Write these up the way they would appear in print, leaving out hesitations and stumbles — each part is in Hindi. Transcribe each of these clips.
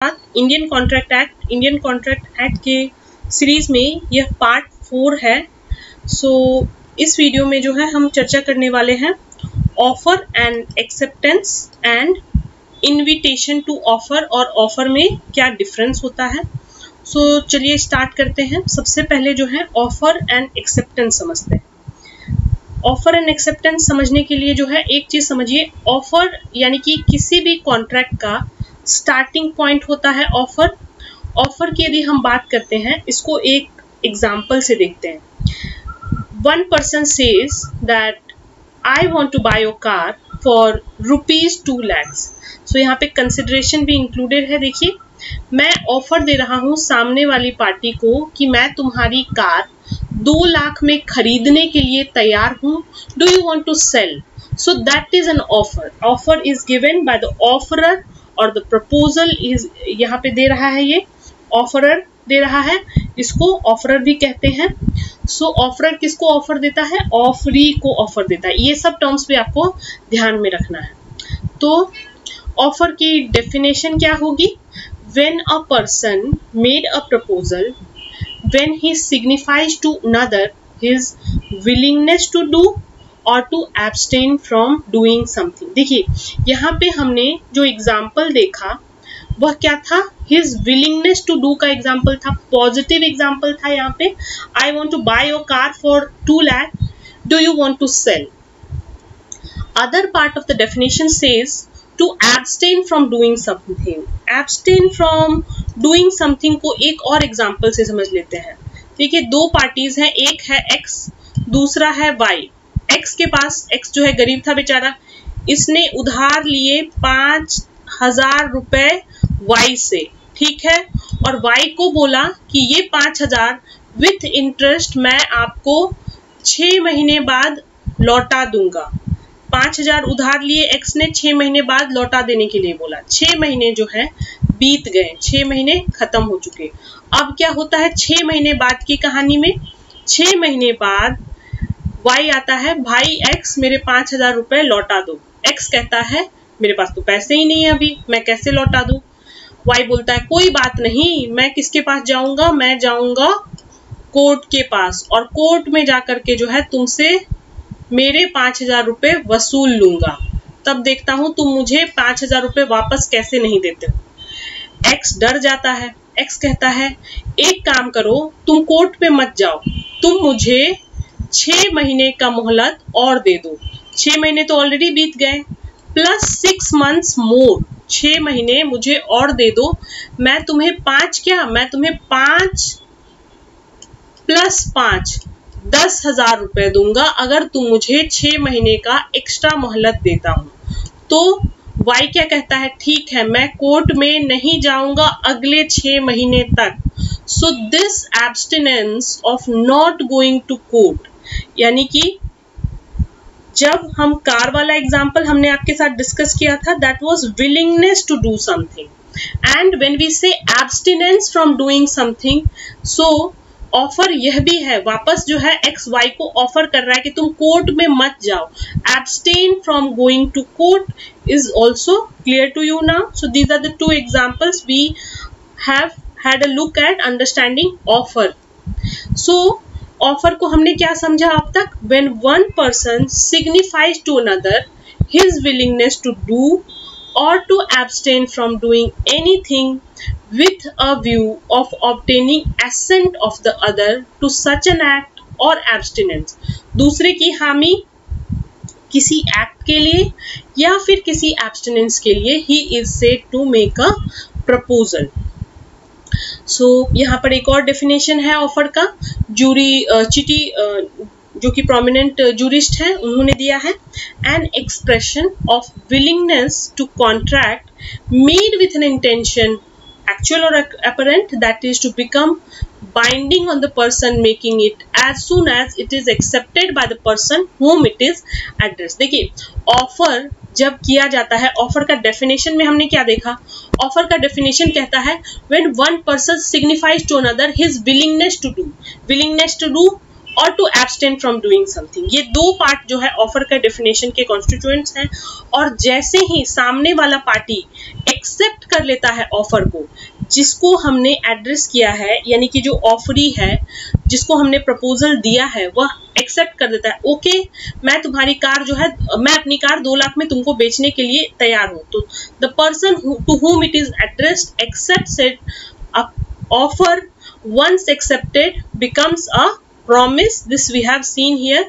इंडियन कॉन्ट्रैक्ट एक्ट के सीरीज में यह पार्ट 4 है। सो इस वीडियो में जो है हम चर्चा करने वाले हैं offer and acceptance and invitation to offer, और ऑफर में क्या डिफरेंस होता है। सो चलिए स्टार्ट करते हैं। सबसे पहले जो है ऑफर एंड एक्सेप्टेंस समझते हैं। ऑफर एंड एक्सेप्टेंस समझने के लिए जो है एक चीज समझिए, ऑफर यानी कि किसी भी कॉन्ट्रैक्ट का स्टार्टिंग पॉइंट होता है ऑफर। ऑफर की यदि हम बात करते हैं, इसको एक एग्जांपल से देखते हैं। One person says that I want to buy your car for ₹2 lakh. So यहाँ पे कंसिडरेशन भी इंक्लूडेड है। देखिए, मैं ऑफर दे रहा हूँ सामने वाली पार्टी को कि मैं तुम्हारी कार 2 लाख में खरीदने के लिए तैयार हूँ। Do you want to sell? So that is an offer. Offer is given by the offerer और द प्रपोजल इज, यहाँ पे दे रहा है, ये ऑफरर दे रहा है, इसको ऑफरर भी कहते हैं। सो ऑफरर किसको ऑफर देता है? ऑफरी को ऑफर देता है। ये सब टर्म्स भी आपको ध्यान में रखना है। तो ऑफर की डेफिनेशन क्या होगी? When a person made a proposal, when he signifies to another his willingness to do or to abstain from doing something. देखिए, यहाँ पे हमने जो एग्जाम्पल देखा वह क्या था? हिज विलिंगनेस टू डू का एग्जाम्पल था, पॉजिटिव एग्जाम्पल था। यहाँ पे I want to buy your car for 2 lakh, do you want to sell? Other part of the definition says to abstain from doing something. Abstain from doing something को एक और एग्जाम्पल से समझ लेते हैं। देखिए, 2 पार्टीज हैं, एक है एक्स, दूसरा है वाई। एक्स के पास, एक्स जो है गरीब था बेचारा, इसने उधार लिए 5,000 रुपए वाई से, ठीक है, और वाई को बोला कि ये 5,000 विथ इंटरेस्ट मैं आपको 6 महीने बाद लौटा दूंगा। 5,000 उधार लिए एक्स ने, 6 महीने बाद लौटा देने के लिए बोला। 6 महीने जो है बीत गए, 6 महीने खत्म हो चुके। अब क्या होता है 6 महीने बाद की कहानी में? 6 महीने बाद वाई आता है, भाई एक्स मेरे 5,000 रुपए लौटा दो। एक्स कहता है मेरे पास तो पैसे ही नहीं है अभी, मैं कैसे लौटा दूं? वाई बोलता है कोई बात नहीं, मैं किसके पास जाऊंगा? मैं जाऊंगा कोर्ट के पास, और कोर्ट में जाकर के जो है तुमसे मेरे 5,000 रुपए वसूल लूंगा। तब देखता हूं तुम मुझे 5,000 रुपए वापस कैसे नहीं देते हो। एक्स डर जाता है। एक्स कहता है एक काम करो, तुम कोर्ट पे मत जाओ, तुम मुझे 6 महीने का मोहलत और दे दो। 6 महीने तो ऑलरेडी बीत गए, प्लस 6 मंथ्स मोर, 6 महीने मुझे और दे दो। मैं तुम्हें 5 प्लस 5 10,000 रुपए दूंगा अगर तुम मुझे 6 महीने का एक्स्ट्रा मोहलत देता हूं। तो वाई क्या कहता है? ठीक है, मैं कोर्ट में नहीं जाऊंगा अगले 6 महीने तक। So this abstinence of not going to court, यानी कि जब हम कार वाला एग्जाम्पल हमने आपके साथ डिस्कस किया था, that was willingness to do something, and when we say abstinence from doing something, so offer यह भी है, वापस जो है एक्स वाई को ऑफर कर रहा है कि तुम कोर्ट में मत जाओ। Abstain from going to court is also clear to you now. So these are the 2 examples we have had a look at understanding offer. So offer को हमने क्या समझा अब तक? When one person signifies to another his willingness to do or to abstain from doing anything with a view of obtaining assent of the other to such an act or abstinence। दूसरे की हामी किसी एक्ट के लिए या फिर किसी एब्स्टिनेंस के लिए he is said to make a proposal। सो यहाँ पर एक और डेफिनेशन है ऑफर का, चिटी जो कि प्रोमिनेंट जूरिस्ट है उन्होंने दिया है। An expression of willingness to contract made with an intention actual or apparent that is to become binding on the person making it as soon as it is accepted by the person whom it is addressed। देखिए, ऑफर जब किया जाता है, ऑफर का डेफिनेशन में हमने क्या देखा? ऑफर का डेफिनेशन कहता है when one person signifies to another his willingness to do और to abstain from doing something. ये दो पार्ट जो है ऑफर का डेफिनेशन के कॉन्स्टिट्यूएंट्स हैं। और जैसे ही सामने वाला पार्टी एक्सेप्ट कर लेता है ऑफर को, जिसको हमने एड्रेस किया है, यानी कि जो ऑफरी है, जिसको हमने प्रपोजल दिया है, वह एक्सेप्ट कर देता है, ओके मैं तुम्हारी कार जो है, मैं अपनी कार 2 लाख में तुमको बेचने के लिए तैयार हूं। तो the person to whom it is addressed accepts it. Offer once accepted becomes a promise. This we have seen here.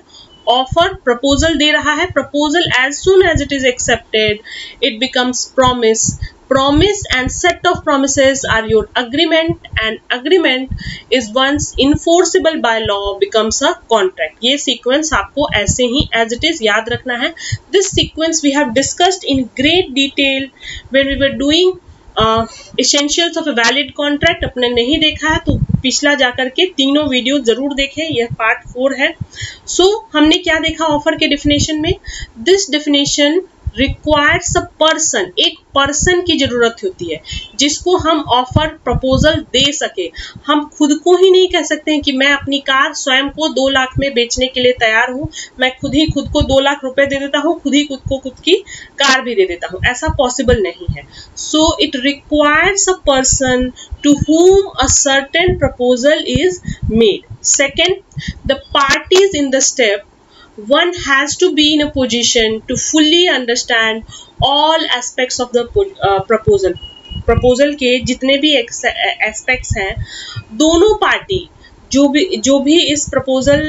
Offer proposal दे रहा है, proposal as soon as it is accepted it becomes promise. Promise and set of promises are your agreement, and agreement is once enforceable by law becomes a contract. ये sequence आपको ऐसे ही as it is याद रखना है. This sequence we have discussed in great detail when we were doing essentials of a valid contract. अपने नहीं देखा है तो पिछला जाकर के तीनों वीडियो जरूर देखें, यह पार्ट 4 है. हमने क्या देखा ऑफर के डेफिनेशन में? This definition requires a person, एक पर्सन की जरूरत होती है जिसको हम ऑफर प्रपोजल दे सके. हम खुद को ही नहीं कह सकते हैं कि मैं अपनी कार स्वयं को 2 लाख में बेचने के लिए तैयार हूं, मैं खुद ही खुद को 2 लाख रुपए दे देता हूं, खुद ही खुद को खुद की कार भी दे देता हूं. ऐसा पॉसिबल नहीं है. So it requires a person to whom a certain proposal is made. Second, the parties in the step, one has to be in a position to fully understand all aspects of the proposal. proposal के जितने भी aspects हैं, दोनों पार्टी जो भी इस proposal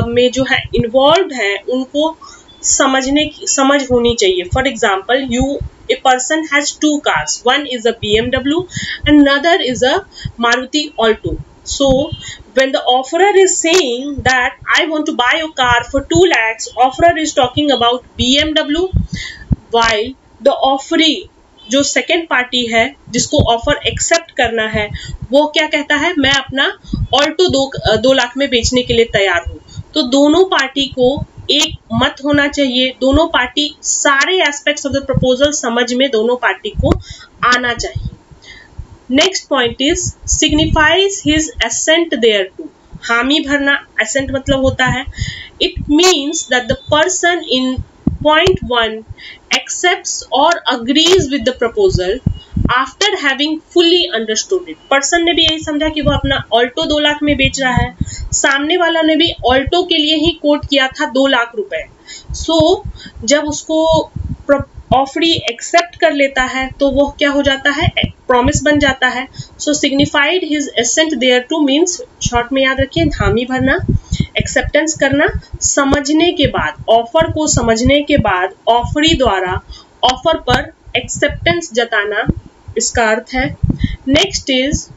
में जो है involved हैं, उनको समझ होनी चाहिए. For example, a person has 2 cars. One is a BMW and another is a Maruti Alto. So when the offerer is saying that I want to buy your car for 2 lakhs, offerer is talking about BMW, while the offeree, जो सेकेंड पार्टी है जिसको ऑफर एक्सेप्ट करना है, वो क्या कहता है? मैं अपना ऑल्टो 2 लाख में बेचने के लिए तैयार हूँ. तो दोनों पार्टी को एक मत होना चाहिए, दोनों पार्टी सारे एस्पेक्ट्स ऑफ द प्रपोजल समझ में दोनों पार्टी को आना चाहिए. Next point is signifies his assent thereto. हामी भरना, असेंट मतलब होता है, it means that the person in point 1 accepts or agrees with the proposal after having fully understood it. Person ने भी यही समझा कि वो अपना ऑल्टो 2 लाख में बेच रहा है, सामने वाला ने भी ऑल्टो के लिए ही कोट किया था 2 लाख रुपए. जब उसको ऑफरी एक्सेप्ट कर लेता है तो वो क्या हो जाता है? प्रॉमिस बन जाता है. Signified his assent thereto means, short में याद रखिए, हामी भरना, एक्सेप्टेंस करना, समझने के बाद, ऑफर को समझने के बाद ऑफरी द्वारा ऑफर पर एक्सेप्टेंस जताना, इसका अर्थ है. Next is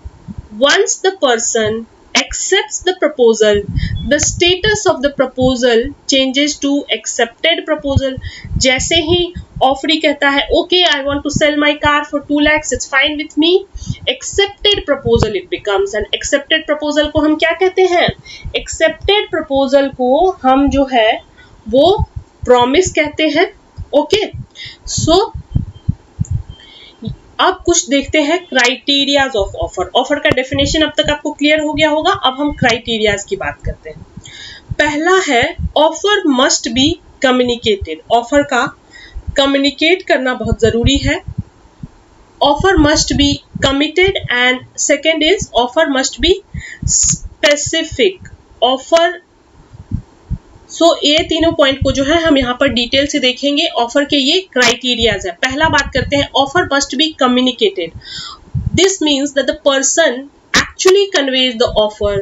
once the person accepts the proposal, the status of the proposal changes to accepted proposal. जैसे ही ऑफरी कहता है okay I want to sell my car for 2 lakhs, it's fine with me, accepted proposal it becomes. and accepted proposal को हम क्या कहते हैं? accepted proposal को हम जो है वो promise कहते हैं. ओके, अब कुछ देखते हैं क्राइटेरियाज ऑफ ऑफर. ऑफर का डेफिनेशन अब तक आपको क्लियर हो गया होगा. अब हम क्राइटेरियाज की बात करते हैं. पहला है offer must be communicated. Offer का कम्युनिकेट करना बहुत जरूरी है. Offer must be committed. And second is offer must be specific. Offer ये तीनों पॉइंट को जो है हम यहाँ पर डिटेल से देखेंगे. ऑफर के ये क्राइटेरियाज है. पहला बात करते हैं, offer must be communicated. This means that the person actually conveys the offer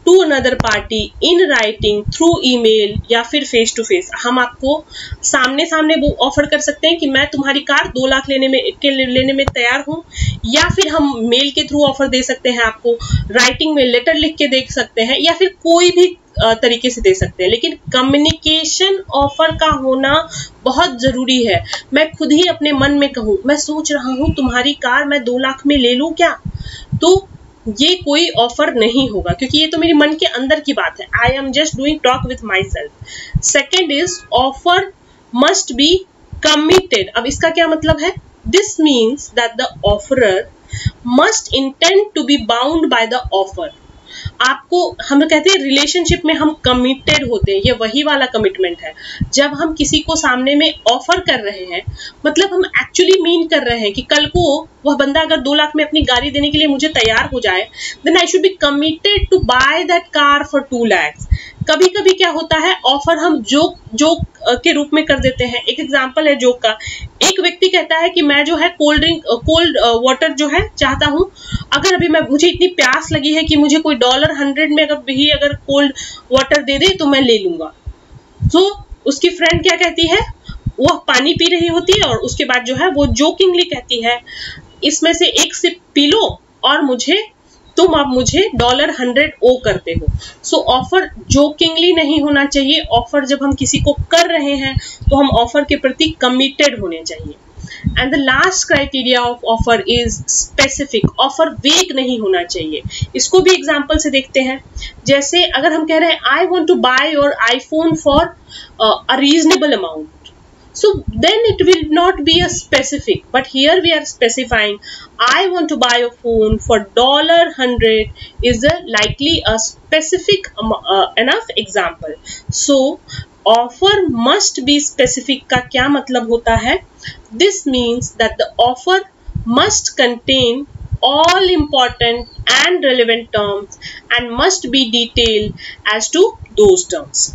to another party in writing, through email या फिर फेस टू फेस. हम आपको सामने सामने वो ऑफर कर सकते हैं कि मैं तुम्हारी कार 2 लाख लेने में तैयार हूँ, या फिर हम मेल के थ्रू ऑफर दे सकते हैं आपको, राइटिंग में लेटर लिख के दे सकते हैं, या फिर कोई भी तरीके से दे सकते हैं. लेकिन कम्युनिकेशन ऑफर का होना बहुत जरूरी है. मैं खुद ही अपने मन में कहूँ मैं सोच रहा हूँ तुम्हारी कार मैं 2 लाख में ले लूं क्या, तो ये कोई ऑफर नहीं होगा, क्योंकि ये तो मेरे मन के अंदर की बात है. I am just doing talk with myself. Second is offer must be committed. अब इसका क्या मतलब है? This means that the offerer must intend to be bound by the offer. आपको हम कहते हैं रिलेशनशिप में हम कमिटेड होते हैं, ये वही वाला कमिटमेंट है। जब हम किसी को सामने में ऑफर कर रहे हैं, मतलब हम एक्चुअली मीन कर रहे हैं कि कल को वह बंदा अगर 2 लाख में अपनी गाड़ी देने के लिए मुझे तैयार हो जाए, then I should be committed to buy that car for 2 lakh. कभी कभी क्या होता है, ऑफर हम जोक के रूप में कर देते हैं। एक एग्जांपल है जोक का। एक व्यक्ति कहता है कि मैं जो है कोल्ड वाटर जो है चाहता हूं, अगर अभी मुझे इतनी प्यास लगी है कि मुझे कोई $100 में अगर कोल्ड वाटर दे दे तो मैं ले लूंगा। तो उसकी फ्रेंड क्या कहती है, वह पानी पी रही होती है और उसके बाद जो है वो जोकिंगली कहती है, इसमें से एक सिप पी लो और तुम अब मुझे $100 ओ करते हो। सो ऑफर जोकिंगली नहीं होना चाहिए। ऑफर जब हम किसी को कर रहे हैं तो हम ऑफर के प्रति कमिटेड होने चाहिए। And the last criteria of offer is specific. Offer वेग नहीं होना चाहिए। इसको भी एग्जांपल से देखते हैं। जैसे अगर हम कह रहे हैं I want to buy your iPhone for a reasonable amount, so then it will not be a specific, but here we are specifying I want to buy a phone for $100 is a likely a specific enough example. So offer must be specific का क्या मतलब होता है? This means that the offer must contain all important and relevant terms and must be detailed as to those terms.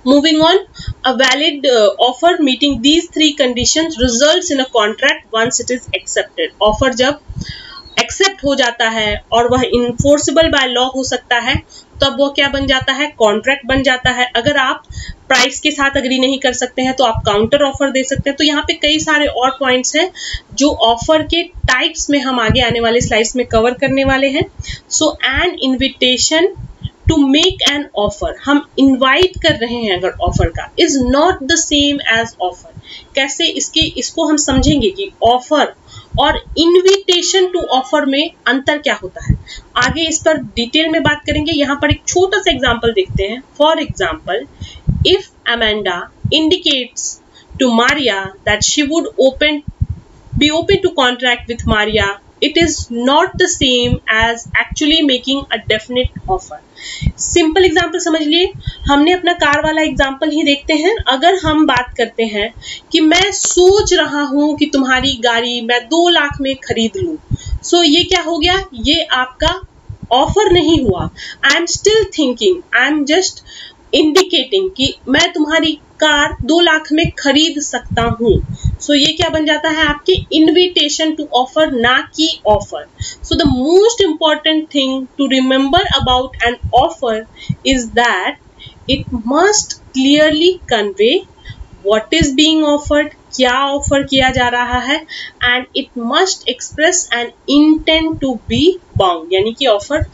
Moving on, a valid offer meeting these 3 conditions results in a contract once it is accepted. Offer जब accept हो जाता है और वह enforceable by law हो सकता है, तब वो क्या बन जाता है, कॉन्ट्रैक्ट बन जाता है। अगर आप प्राइस के साथ अग्री नहीं कर सकते हैं तो आप काउंटर ऑफर दे सकते हैं। तो यहाँ पे कई सारे और पॉइंट्स हैं जो ऑफर के टाइप्स में हम आगे आने वाले स्लाइड्स में कवर करने वाले हैं। So an invitation to make an offer, हम इनवाइट कर रहे हैं अगर ऑफर का, is not the same as offer. कैसे इसको हम समझेंगे कि ऑफर और इनविटेशन टू ऑफर में अंतर क्या होता है। आगे इस पर डिटेल में बात करेंगे। यहाँ पर एक छोटा सा एग्जांपल देखते हैं। For example, if Amanda indicates to Maria that she would be open to contract with Maria, it is not the same as actually making a definite offer. Simple example समझ लिए। हमने अपना कार वाला एग्जाम्पल ही देखते हैं। अगर हम बात करते हैं कि मैं सोच रहा हूं कि तुम्हारी गाड़ी मैं 2 लाख में खरीद लूं, सो ये क्या हो गया, ये आपका ऑफर नहीं हुआ। I am still thinking, I am just indicating कि मैं तुम्हारी कार 2 लाख में खरीद सकता हूं। सो ये क्या बन जाता है, आपकी इनविटेशन टू ऑफर, ना कि offer. So the most important thing to remember about an offer is that it must clearly convey what is being offered, क्या ऑफर किया जा रहा है, and it must express an intent to be bound, यानी कि ऑफर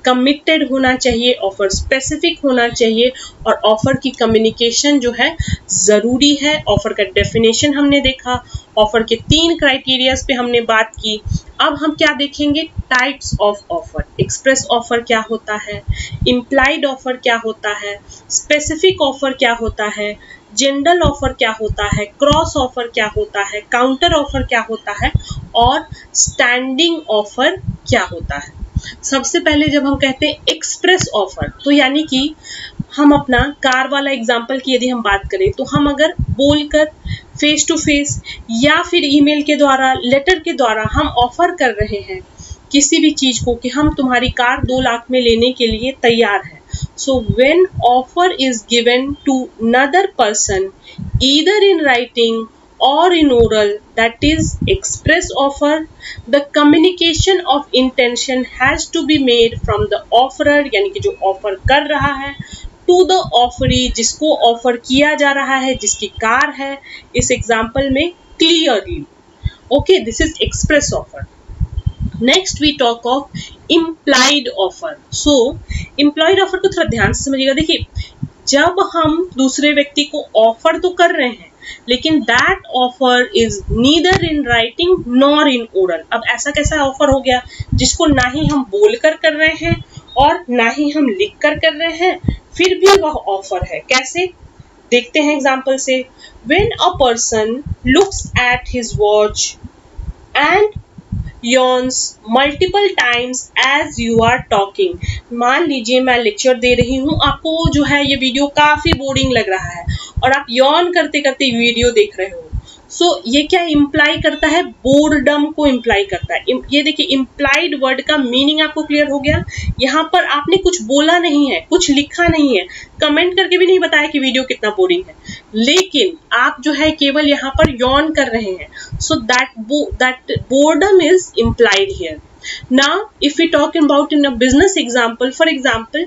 कमिटेड होना चाहिए, ऑफर स्पेसिफिक होना चाहिए और ऑफर की कम्युनिकेशन जो है जरूरी है। ऑफर का डेफिनेशन हमने देखा, ऑफर के 3 क्राइटेरियाज पे हमने बात की। अब हम क्या देखेंगे, types of offer. Express offer क्या होता है, इम्प्लाइड ऑफर क्या होता है, स्पेसिफिक ऑफर क्या होता है, जनरल ऑफर क्या होता है, क्रॉस ऑफर क्या होता है, काउंटर ऑफर क्या होता है और स्टैंडिंग ऑफर क्या होता है। सबसे पहले जब हम कहते हैं एक्सप्रेस ऑफर, तो यानी कि हम अपना कार वाला एग्जाम्पल की यदि हम बात करें तो हम अगर बोलकर फेस टू फेस या फिर ईमेल के द्वारा, लेटर के द्वारा हम ऑफर कर रहे हैं किसी भी चीज को कि हम तुम्हारी कार 2 लाख में लेने के लिए तैयार हैं। So when offer is given to another person either in writing or in oral, that is express offer, the communication of intention has to be made from the offerer, यानी कि जो ऑफर कर रहा है, to the offeree, जिसको ऑफर किया जा रहा है, जिसकी कार है, इस एग्जाम्पल में clearly. Okay, this is express offer. Next we talk of implied offer. So implied offer को थोड़ा ध्यान से समझिएगा। देखिए, जब हम दूसरे व्यक्ति को ऑफर तो कर रहे हैं लेकिन that offer is neither in writing nor in oral. अब ऐसा कैसा ऑफर हो गया जिसको ना ही हम बोलकर कर रहे हैं और ना ही हम लिख कर रहे हैं, फिर भी वह ऑफर है। कैसे, देखते हैं एग्जाम्पल से। When a person looks at his watch and yawns multiple times as you are talking। मान लीजिए मैं लेक्चर दे रही हूँ, आपको जो है ये वीडियो काफी बोरिंग लग रहा है और आप यॉन करते करते वीडियो देख रहे हो। सो ये क्या इम्प्लाई करता है? बोर्डम को इम्प्लाई करता है। ये देखिए इम्प्लाइड वर्ड का मीनिंग आपको क्लियर हो गया। यहाँ पर आपने कुछ बोला नहीं है, कुछ लिखा नहीं है, कमेंट करके भी नहीं बताया कि वीडियो कितना बोरिंग है, लेकिन आप जो है केवल यहाँ पर यॉन कर रहे हैं। So that boredom is implied here. Now, if we talk about in a business example, for example,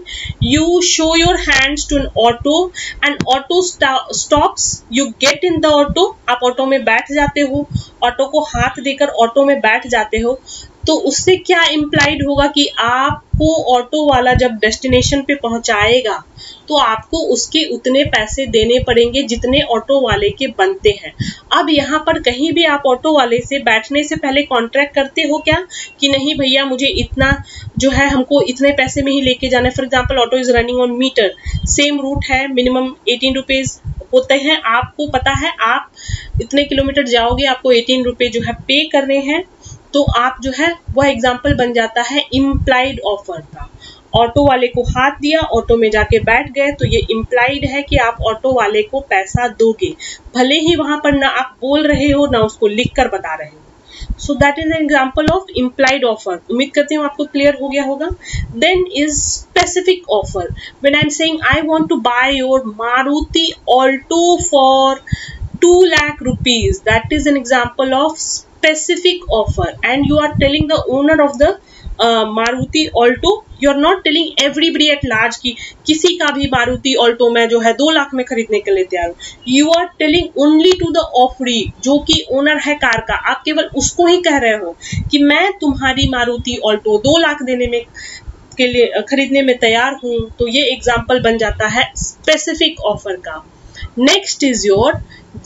you show your hands to an auto and auto stops, you get in the auto, आप ऑटो में बैठ जाते हो, ऑटो को हाथ देकर ऑटो में बैठ जाते हो, तो उससे क्या इम्प्लाइड होगा कि आपको ऑटो वाला जब डेस्टिनेशन पे पहुंचाएगा तो आपको उसके उतने पैसे देने पड़ेंगे जितने ऑटो वाले के बनते हैं। अब यहाँ पर कहीं भी आप ऑटो वाले से बैठने से पहले कॉन्ट्रैक्ट करते हो क्या कि नहीं भैया मुझे इतना जो है हमको इतने पैसे में ही लेके जाना है। For example auto is running on meter, same route है, मिनिमम 18 रुपीज होते हैं, आपको पता है आप इतने किलोमीटर जाओगे, आपको 18 रुपये जो है पे करने हैं, तो आप जो है वह एग्जाम्पल बन जाता है इम्प्लाइड ऑफर का। ऑटो वाले को हाथ दिया, ऑटो में जाके बैठ गए, तो ये इम्प्लाइड है कि आप ऑटो वाले को पैसा दोगे, भले ही वहां पर ना आप बोल रहे हो ना उसको लिख कर बता रहे हो। So that is an example of implied offer. उम्मीद करती हूँ आपको क्लियर हो गया होगा। Then is specific offer. When I am saying I want to buy your Maruti Alto for 2 lakh rupees, that is an example of specific offer, and you are telling the owner of the Maruti Alto, you are not telling everybody at large कि किसी का भी मारुति ऑल्टो में जो है 2 लाख में खरीदने के लिए तैयार हूँ। You are telling only to the offeree, जो कि ओनर है कार का, आप केवल उसको ही कह रहे हो कि मैं तुम्हारी मारुति ऑल्टो 2 लाख देने में के लिए खरीदने में तैयार हूँ। तो ये एग्जाम्पल बन जाता है स्पेसिफिक ऑफर का। Next is your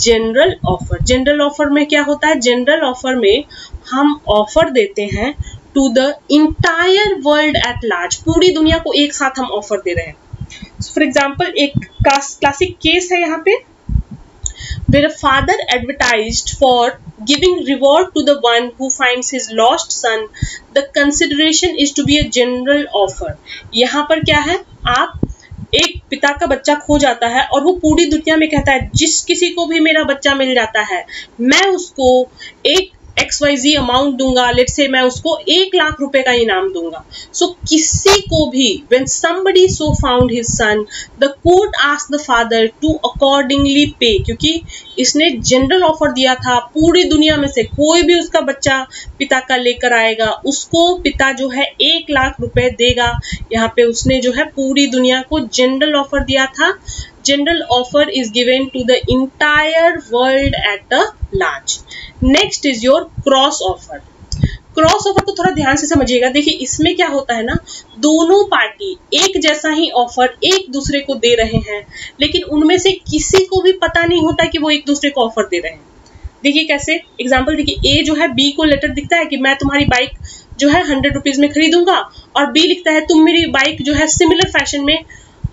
general offer. General offer में क्या होता है? जनरल ऑफर में हम ऑफर देते हैं to the entire world at large, पूरी दुनिया को एक साथ हम ऑफर दे रहे हैं। फॉर एग्जाम्पल एक क्लासिक केस है यहाँ पे, where a father advertised for giving reward to the one who finds his lost son, the consideration is to be a general offer। यहाँ पर क्या है, आप एक पिता का बच्चा खो जाता है और वो पूरी दुनिया में कहता है जिस किसी को भी मेरा बच्चा मिल जाता है मैं उसको एक XYZ अमाउंट दूंगा, लेट्स से मैं उसको 1 लाख रुपए का इनाम दूंगा। सो किसी को भी when somebody so found his son, the court asked the father to accordingly pay, क्योंकि इसने जनरल ऑफर दिया था, पूरी दुनिया में से कोई भी उसका बच्चा पिता का लेकर आएगा उसको पिता जो है 1 लाख रुपए देगा। यहाँ पे उसने जो है पूरी दुनिया को जनरल ऑफर दिया था। General offer is given to the entire world at a large. Next is your cross offer. Cross offer को थोड़ा ध्यान से समझिएगा। देखिए इसमें क्या होता है ना, दोनों पार्टी एक जैसा ही ऑफर एक दूसरे को दे रहे हैं, लेकिन उनमें से किसी को भी पता नहीं होता कि वो एक दूसरे को ऑफर दे रहे हैं। देखिए कैसे, एग्जाम्पल देखिए, ए जो है बी को लेटर दिखता है कि मैं तुम्हारी बाइक जो है 100 रुपीज में खरीदूंगा, और बी लिखता है तुम मेरी बाइक जो है सिमिलर फैशन में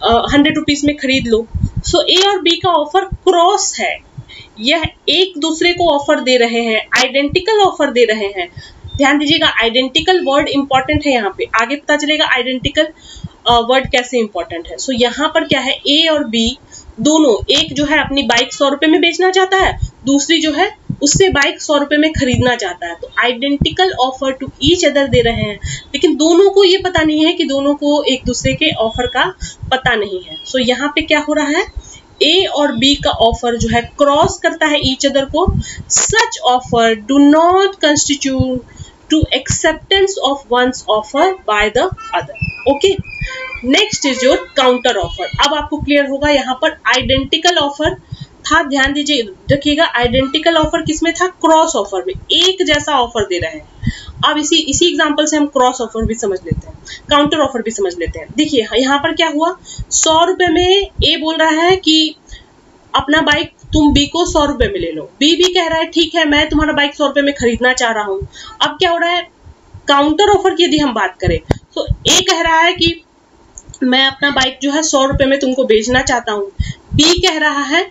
100 रुपीज में खरीद लो। सो ए और बी का ऑफर क्रॉस है, यह एक दूसरे को ऑफर दे रहे हैं, आइडेंटिकल ऑफर दे रहे हैं। ध्यान दीजिएगा, आइडेंटिकल वर्ड इंपॉर्टेंट है यहाँ पे, आगे पता चलेगा आइडेंटिकल वर्ड कैसे इंपॉर्टेंट है। सो यहाँ पर क्या है, ए और बी दोनों, एक जो है अपनी बाइक 100 रुपए में बेचना चाहता है, दूसरी जो है उससे बाइक 100 रुपए में खरीदना चाहता है। तो identical offer to each other दे रहे हैं, लेकिन दोनों को ये पता नहीं है कि दोनों को एक दूसरे के ऑफर का पता नहीं है। सो यहाँ पे क्या हो रहा है, ए और बी का ऑफर जो है क्रॉस करता है ईच अदर को। Such offer do not constitute to acceptance of one's offer by the other. Okay, next is your counter offer. अब आपको क्लियर होगा, यहाँ पर आइडेंटिकल ऑफर था, ध्यान दीजिए रखिएगा, आइडेंटिकल ऑफर किसमें था, क्रॉस ऑफर में, एक जैसा ऑफर दे रहे हैं। अब इसी एग्जांपल से हम क्रॉस ऑफर भी समझ लेते हैं, काउंटर ऑफर भी समझ लेते हैं। देखिए यहाँ पर क्या हुआ, 100 रुपए में ए बोल रहा है कि अपना बाइक तुम बी को 100 रुपए में ले लो, बी भी कह रहा है ठीक है मैं तुम्हारा बाइक 100 रुपए में खरीदना चाह रहा हूँ। अब क्या हो रहा है, काउंटर ऑफर की यदि हम बात करें तो ए कह रहा है कि मैं अपना बाइक जो है 100 रुपए में तुमको बेचना चाहता हूँ, बी कह रहा है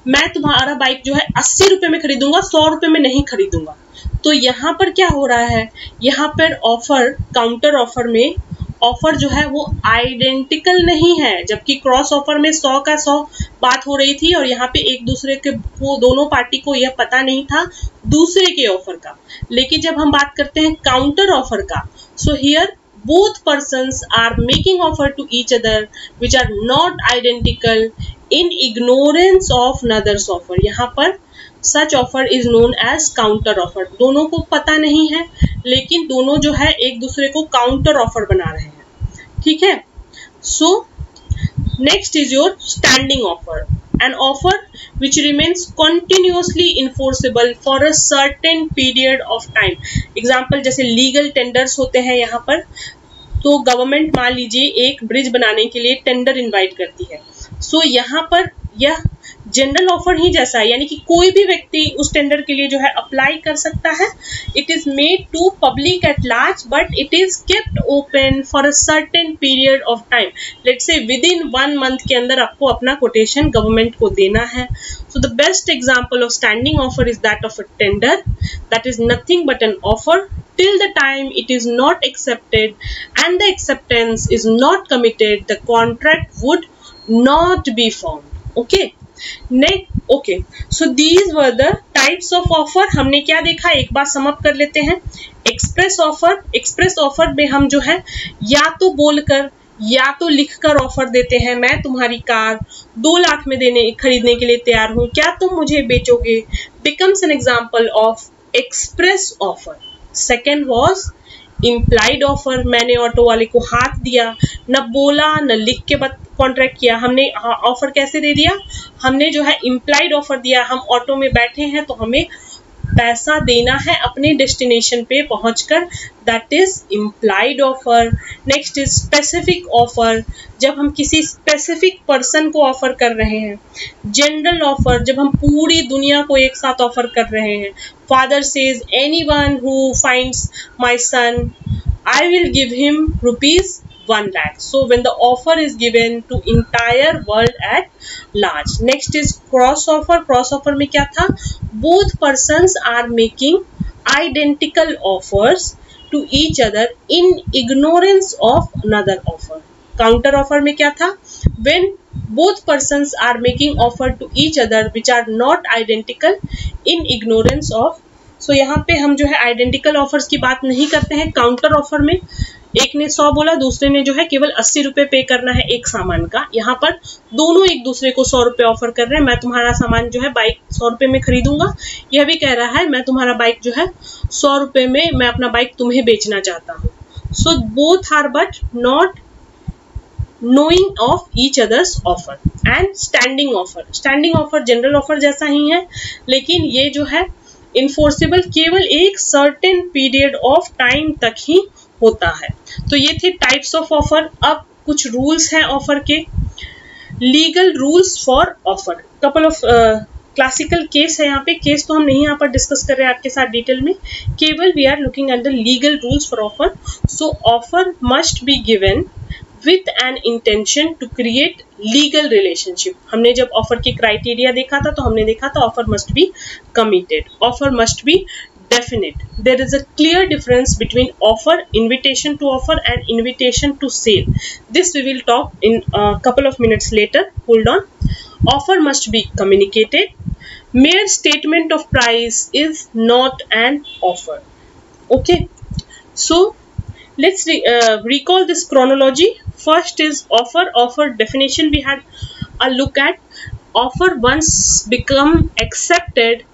मैं तुम्हारा बाइक जो है 80 रुपए में खरीदूंगा, 100 रुपए में नहीं खरीदूंगा। तो यहाँ पर क्या हो रहा है, यहाँ पर ऑफर, काउंटर ऑफर में ऑफर जो है वो आइडेंटिकल नहीं है, जबकि क्रॉस ऑफर में 100 का 100 बात हो रही थी और यहाँ पे एक दूसरे के, वो दोनों पार्टी को यह पता नहीं था दूसरे के ऑफर का। लेकिन जब हम बात करते हैं काउंटर ऑफर का, so here both persons are making offer to each other which are not identical in ignorance of another's offer. यहाँ पर such offer is known as counter offer. दोनों को पता नहीं है लेकिन दोनों जो है एक दूसरे को काउंटर ऑफर बना रहे हैं, ठीक है। So next is your standing offer, an offer which remains continuously enforceable for a certain period of time. Example जैसे लीगल टेंडर्स होते हैं यहाँ पर, तो गवर्नमेंट मान लीजिए एक ब्रिज बनाने के लिए टेंडर इनवाइट करती है। सो यहाँ पर यह जनरल ऑफर ही जैसा है, यानी कि कोई भी व्यक्ति उस टेंडर के लिए जो है अप्लाई कर सकता है। It is made to public at large but it is kept open for a certain period of time. Let's say within 1 month के अंदर आपको अपना कोटेशन गवर्नमेंट को देना है। So the best example of standing offer is that of a tender, that is nothing but an offer till the time it is not accepted and the acceptance is not committed, the contract would not be formed. Okay, next, okay, so these were the types of offer. हमने क्या देखा, एक बार सम अप कर लेते हैं। एक्सप्रेस ऑफर, एक्सप्रेस ऑफर में हम जो है या तो बोलकर या तो लिखकर ऑफर देते हैं, मैं तुम्हारी कार 2 लाख में खरीदने के लिए तैयार हूं, क्या तुम मुझे बेचोगे, becomes an example of express offer. Second was implied offer, मैंने ऑटो वाले को हाथ दिया, न बोला न लिख के कॉन्ट्रैक्ट किया, हमने ऑफर कैसे दे दिया, हमने जो है इम्प्लाइड ऑफर दिया। हम ऑटो में बैठे हैं तो हमें पैसा देना है अपने डेस्टिनेशन पे पहुंचकर, that is implied offer. Next is specific offer, जब हम किसी स्पेसिफिक पर्सन को ऑफर कर रहे हैं। जनरल ऑफर, जब हम पूरी दुनिया को एक साथ ऑफर कर रहे हैं। Father says anyone who finds my son I will give him ₹1 lakh. So when the offer is given to entire world at large. Next is cross offer. Cross offer में क्या था, both persons are making identical offers to each other in ignorance of another offer. Counter offer में क्या था, when both persons are making offer to each other which are not identical in ignorance of. So यहाँ पे हम जो है आइडेंटिकल ऑफर्स की बात नहीं करते हैं। काउंटर ऑफर में एक ने 100 बोला, दूसरे ने जो है केवल 80 रुपए पे करना है एक सामान का। यहाँ पर दोनों एक दूसरे को 100 रुपए ऑफर कर रहे हैं, मैं तुम्हारा सामान जो है बाइक 100 रुपए में खरीदूंगा, यह भी कह रहा है मैं तुम्हारा बाइक जो है 100 रुपए में मैं अपना बाइक तुम्हें बेचना चाहता हूँ। So both are but not knowing of each other's offer. and standing offer, standing offer general offer जैसा ही है, लेकिन ये जो है इन्फोर्सेबल केवल एक सर्टेन पीरियड ऑफ टाइम तक ही होता है। तो ये थे टाइप्स ऑफ ऑफर। अब कुछ रूल्स हैं ऑफर के। Legal rules for offer, couple of classical case है यहाँ पे। केस तो हम नहीं यहाँ पर डिस्कस कर रहे हैं आपके साथ डिटेल में, केवल we are looking at the legal rules for offer. So offer must be given with an intention to create legal relationship. हमने जब ऑफर की क्राइटेरिया देखा था तो हमने देखा था offer must be committed, offer must be definite. There is a clear difference between offer, invitation to offer and invitation to sale. This we will talk in a couple of minutes later. Hold on. Offer must be communicated. Mere statement of price is not an offer. Okay. So let's recall this chronology. First is offer. Offer definition we had a look at. Offer once become accepted,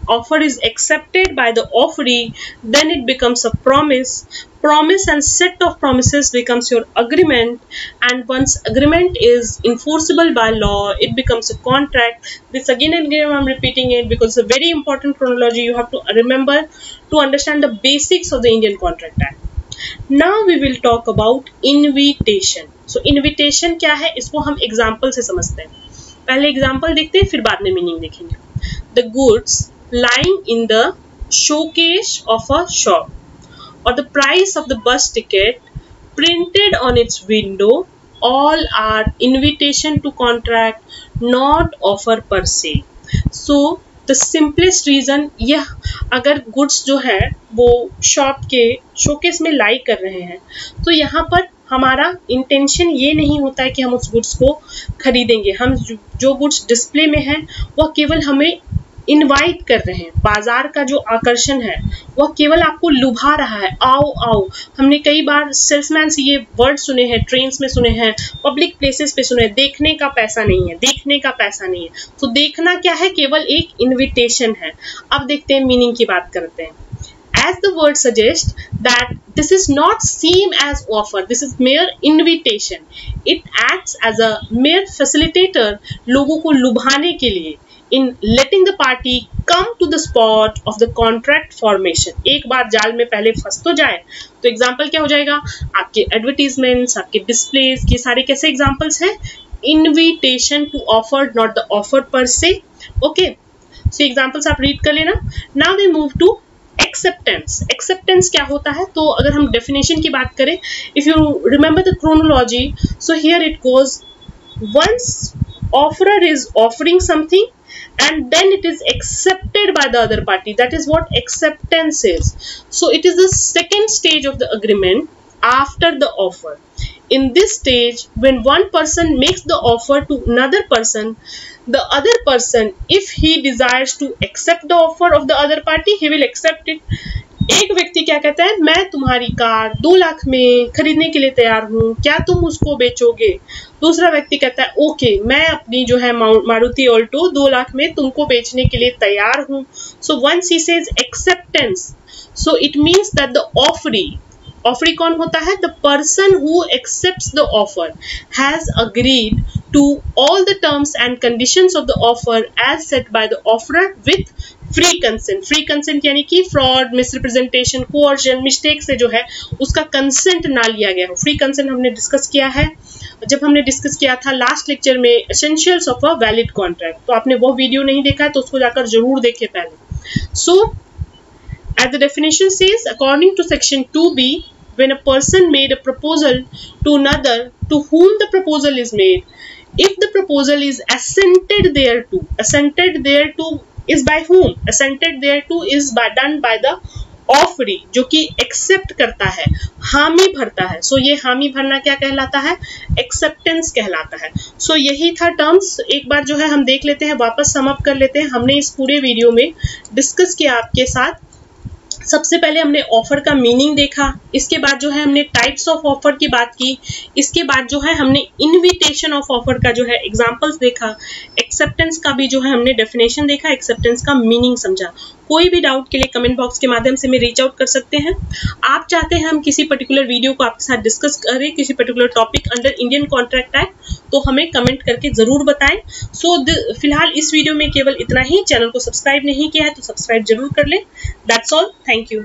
offer is accepted by the offeree, then it becomes a promise. Promise and set of promises becomes your agreement, and once agreement is enforceable by law, it becomes a contract. This again and again I'm repeating it because it's a very important chronology. You have to remember to understand the basics of the Indian Contract Act. Now we will talk about invitation. So invitation क्या है, इसको हम example से समझते हैं। पहले example देखते हैं, फिर बाद में meaning देखेंगे। The goods lying in the showcase of a shop, or the price of the bus ticket printed on its window, all are invitation to contract, not offer per se. So the simplest reason, यह अगर गुड्स जो है वो शॉप के शोकेस में लाई कर रहे हैं तो यहाँ पर हमारा इंटेंशन ये नहीं होता है कि हम उस गुड्स को खरीदेंगे। हम जो गुड्स डिस्प्ले में है वह केवल हमें इनवाइट कर रहे हैं। बाजार का जो आकर्षण है वह केवल आपको लुभा रहा है, आओ आओ। हमने कई बार सेल्समैन से ये वर्ड सुने हैं, ट्रेन्स में सुने हैं, पब्लिक प्लेसेस पे सुने हैं, देखने का पैसा नहीं है, देखने का पैसा नहीं है। तो देखना क्या है, केवल एक इन्विटेशन है। अब देखते हैं मीनिंग की बात करते हैं। As the word suggests that this is not seen as offer, this is mere invitation. It acts as a mere facilitator, लोगों को लुभाने के लिए, in letting the party come to the spot of the contract formation. एक बार जाल में पहले फंस तो जाए। तो एग्जाम्पल क्या हो जाएगा, आपके एडवर्टीजमेंट्स, आपके डिस्प्लेज, ये सारे कैसे एग्जाम्पल्स हैं, invitation to offer, not the offer per se. Okay, so examples आप रीड कर लेना। Now we move to acceptance. Acceptance क्या होता है, तो अगर हम डेफिनेशन की बात करें, if you remember the chronology, so here it goes, once offeror is offering something and then it is accepted by the other party, that is what acceptance is. So it is the second stage of the agreement after the offer. In this stage, when one person makes the offer to another person, the other person, if he desires to accept the offer of the other party, he will accept it. एक व्यक्ति क्या कहता है, मैं तुम्हारी कार 2 लाख में खरीदने के लिए तैयार हूँ, क्या तुम उसको बेचोगे? दूसरा व्यक्ति कहता है, ओके, मैं अपनी जो है मारुति ऑल्टो 2 लाख में तुमको बेचने के लिए तैयार हूँ। So once he says acceptance, so it means that the offeree कौन होता है, the person who accepts the offer has agreed to all the terms and conditions of the offer as set by the offerer with free consent. Free consent यानी कि fraud, misrepresentation, coercion, mistake से जो है उसका consent ना लिया गया हो। Free consent हमने डिस्कस किया है, जब हमने डिस्कस किया था लास्ट लेक्चर में essentials of a valid contract। तो आपने वो वीडियो नहीं देखा है तो उसको जाकर जरूर देखें पहले। So as the definition says, according to section 2b, when a person made a proposal to another to whom the proposal is made, if the proposal is assented thereto is by whom? Assented thereto is done by the offeree, जो कि एक्सेप्ट करता है, हामी भरता है। सो ये हामी भरना क्या कहलाता है, एक्सेप्टेंस कहलाता है। सो यही था टर्म्स। एक बार जो है हम देख लेते हैं, वापस सम अप कर लेते हैं। हमने इस पूरे वीडियो में डिस्कस किया आपके साथ। सबसे पहले हमने ऑफर का मीनिंग देखा, इसके बाद जो है हमने टाइप्स ऑफ ऑफर की बात की, इसके बाद जो है हमने इनविटेशन ऑफ ऑफर का जो है एग्जांपल्स देखा, एक्सेप्टेंस का भी जो है हमने डेफिनेशन देखा, एक्सेप्टेंस का मीनिंग समझा। कोई भी डाउट के लिए कमेंट बॉक्स के माध्यम से में रीच आउट कर सकते हैं। आप चाहते हैं हम किसी पर्टिकुलर वीडियो को आपके साथ डिस्कस करें, किसी particular topic under Indian contract act, तो हमें कमेंट करके जरूर बताएं। सो फिलहाल इस वीडियो में केवल इतना ही। चैनल को सब्सक्राइब नहीं किया है तो सब्सक्राइब जरूर कर लें। That's all, thank you.